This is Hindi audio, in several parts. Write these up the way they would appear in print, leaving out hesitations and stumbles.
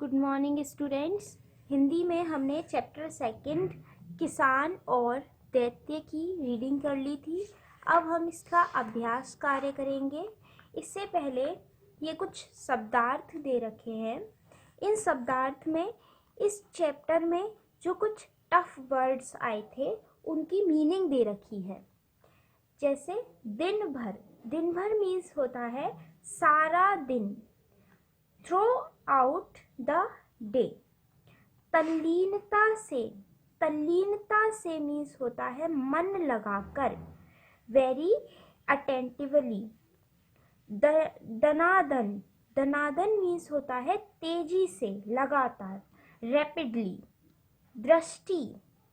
Good morning students. हिंदी में हमने चैप्टर सेकंड किसान और दैत्य की रीडिंग कर ली थी। अब हम इसका अभ्यास कार्य करेंगे। इससे पहले ये कुछ शब्दार्थ दे रखे हैं। इन शब्दार्थ में इस चैप्टर में जो कुछ टफ वर्ड्स आए थे उनकी मीनिंग दे रखी है। जैसे दिन भर, दिन भर मीन्स होता है सारा दिन। Throw out the day. तल्लीनता से, तल्लीनता से मीन्स होता है मन लगाकर, वेरी अटेंटिवली। दनादन, दनादन मीन्स होता है तेजी से, लगातार, रैपिडली। दृष्टि,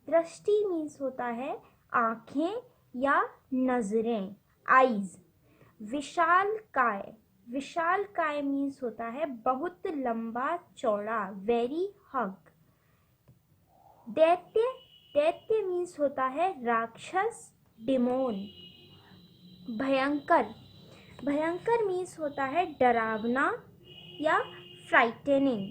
दृष्टि मीन्स होता है आंखें या नजरें, आईज। विशालकाय, विशालकाय मीन्स होता है बहुत लंबा चौड़ा, वेरी हग। दैत्य, दैत्य मीन्स होता है राक्षस, डिमोन। भयंकर, भयंकर मीन्स होता है डरावना या फ्राइटनिंग।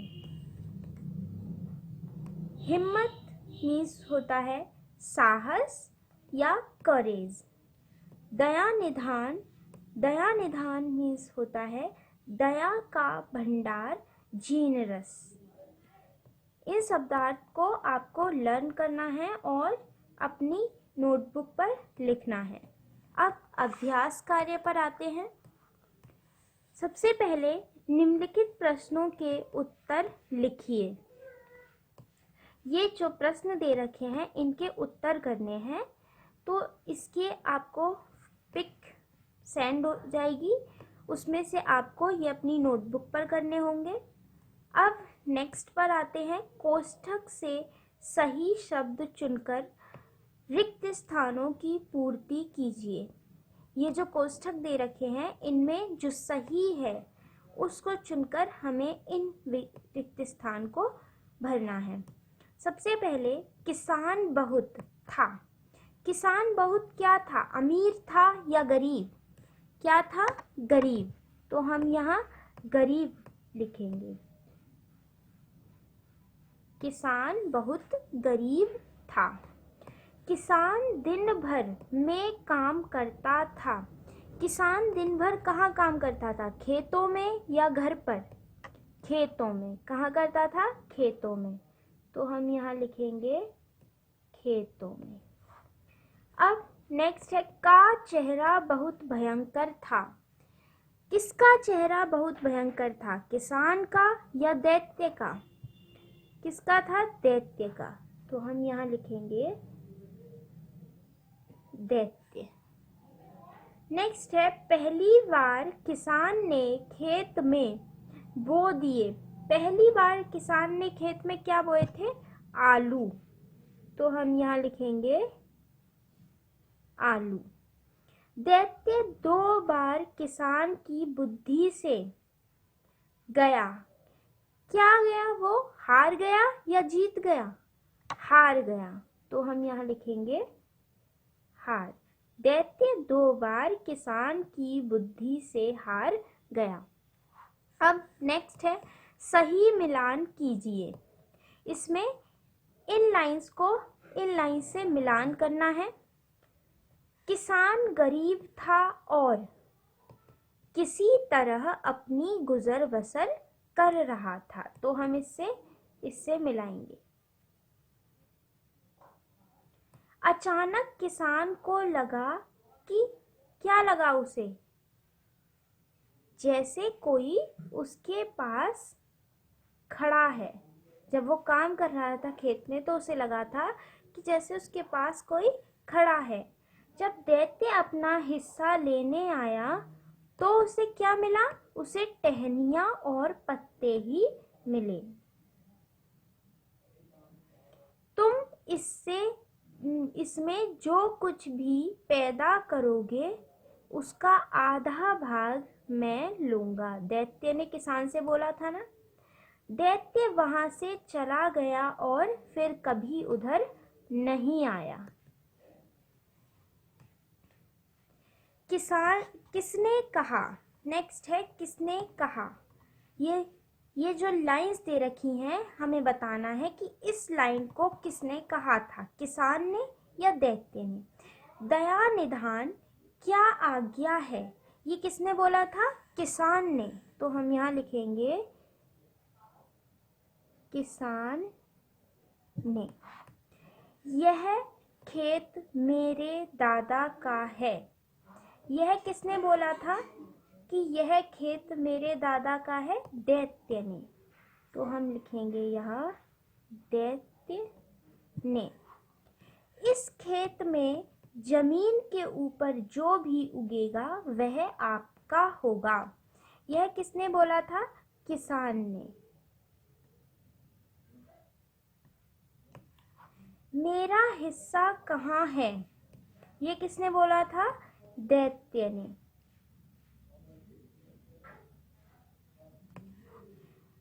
हिम्मत मीन्स होता है साहस या करेज। दया निधान, दया निधान मीन्स होता है दया का भंडार, जीनरस। इन शब्दार्थ को आपको लर्न करना है और अपनी नोटबुक पर लिखना है। अब अभ्यास कार्य पर आते हैं। सबसे पहले निम्नलिखित प्रश्नों के उत्तर लिखिए। ये जो प्रश्न दे रखे हैं इनके उत्तर करने हैं, तो इसके आपको पिक सेंड हो जाएगी, उसमें से आपको ये अपनी नोटबुक पर करने होंगे। अब नेक्स्ट पर आते हैं। कोष्ठक से सही शब्द चुनकर रिक्त स्थानों की पूर्ति कीजिए। ये जो कोष्ठक दे रखे हैं इनमें जो सही है उसको चुनकर हमें इन रिक्त स्थान को भरना है। सबसे पहले किसान बहुत था। किसान बहुत क्या था? अमीर था या गरीब? क्या था? गरीब। तो हम यहाँ गरीब लिखेंगे। किसान बहुत गरीब था। किसान दिन भर में काम करता था। किसान दिन भर कहाँ काम करता था? खेतों में या घर पर? खेतों में। कहाँ करता था? खेतों में। तो हम यहाँ लिखेंगे खेतों में। अब नेक्स्ट है का चेहरा बहुत भयंकर था। किसका चेहरा बहुत भयंकर था? किसान का या दैत्य का? किसका था? दैत्य का। तो हम यहाँ लिखेंगे दैत्य। नेक्स्ट है पहली बार किसान ने खेत में बो दिए। पहली बार किसान ने खेत में क्या बोए थे? आलू। तो हम यहाँ लिखेंगे आलू। दैत्य 2 बार किसान की बुद्धि से गया। क्या गया? वो हार गया या जीत गया? हार गया। तो हम यहाँ लिखेंगे हार। दैत्य 2 बार किसान की बुद्धि से हार गया। अब नेक्स्ट है सही मिलान कीजिए। इसमें इन लाइंस को इन लाइन से मिलान करना है। किसान गरीब था और किसी तरह अपनी गुजर बसर कर रहा था। तो हम इससे मिलाएंगे। अचानक किसान को लगा कि क्या लगा उसे? जैसे कोई उसके पास खड़ा है। जब वो काम कर रहा था खेत में तो उसे लगा था कि जैसे उसके पास कोई खड़ा है। जब दैत्य अपना हिस्सा लेने आया तो उसे क्या मिला? उसे टहनियां और पत्ते ही मिले। तुम इसमें जो कुछ भी पैदा करोगे उसका आधा भाग मैं लूंगा। दैत्य ने किसान से बोला था ना। दैत्य वहां से चला गया और फिर कभी उधर नहीं आया। किसान किसने कहा? नेक्स्ट है किसने कहा। ये जो लाइंस दे रखी हैं हमें बताना है कि इस लाइन को किसने कहा था, किसान ने या दैत्य ने। दया निधान क्या आज्ञा है, ये किसने बोला था, किसान ने। तो हम यहाँ लिखेंगे किसान ने। यह खेत मेरे दादा का है, यह किसने बोला था कि यह खेत मेरे दादा का है, दैत्य ने। तो हम लिखेंगे यहाँ दैत्य ने। इस खेत में जमीन के ऊपर जो भी उगेगा वह आपका होगा, यह किसने बोला था, किसान ने। मेरा हिस्सा कहाँ है, ये किसने बोला था, दैत्य ने।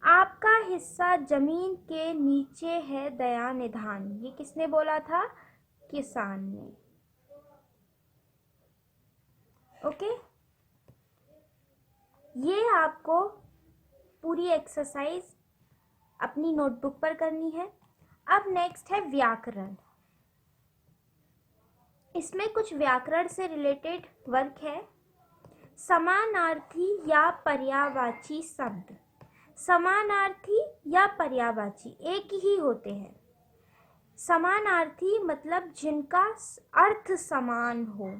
आपका हिस्सा जमीन के नीचे है दया निधान, ये किसने बोला था, किसान ने। ओके, ये आपको पूरी एक्सरसाइज अपनी नोटबुक पर करनी है। अब नेक्स्ट है व्याकरण। इसमें कुछ व्याकरण से रिलेटेड वर्क है। समानार्थी या पर्यायवाची शब्द, समानार्थी या पर्यायवाची एक ही होते हैं। समानार्थी मतलब जिनका अर्थ समान हो,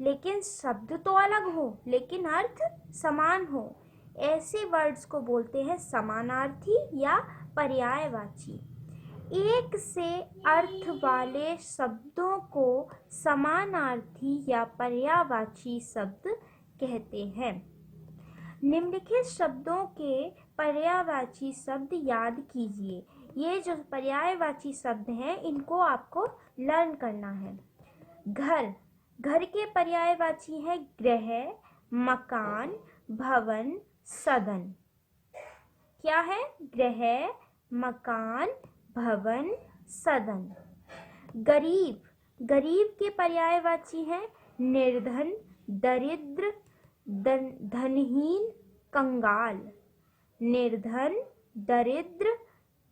लेकिन शब्द तो अलग हो लेकिन अर्थ समान हो, ऐसे वर्ड्स को बोलते हैं समानार्थी या पर्यायवाची। एक से अर्थ वाले शब्दों को समानार्थी या पर्यायवाची शब्द कहते हैं। निम्नलिखित शब्दों के पर्यायवाची शब्द याद कीजिए। ये जो पर्यायवाची शब्द हैं इनको आपको लर्न करना है। घर, घर के पर्यायवाची हैं गृह, मकान, भवन, सदन। क्या है, गृह, मकान, भवन, सदन। गरीब, गरीब के पर्यायवाची हैं निर्धन, दरिद्र, धनहीन, कंगाल। निर्धन, दरिद्र,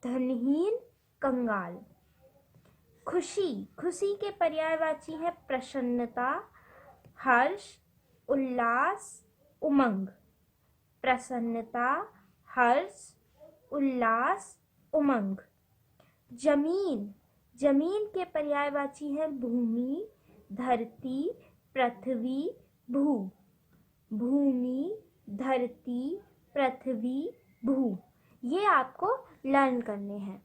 धनहीन, कंगाल। खुशी, खुशी के पर्यायवाची है प्रसन्नता, हर्ष, उल्लास, उमंग। प्रसन्नता, हर्ष, उल्लास, उमंग। जमीन, जमीन के पर्यायवाची है भूमि, धरती, पृथ्वी, भू। भूमि, धरती, पृथ्वी, भू। ये आपको लर्न करने हैं।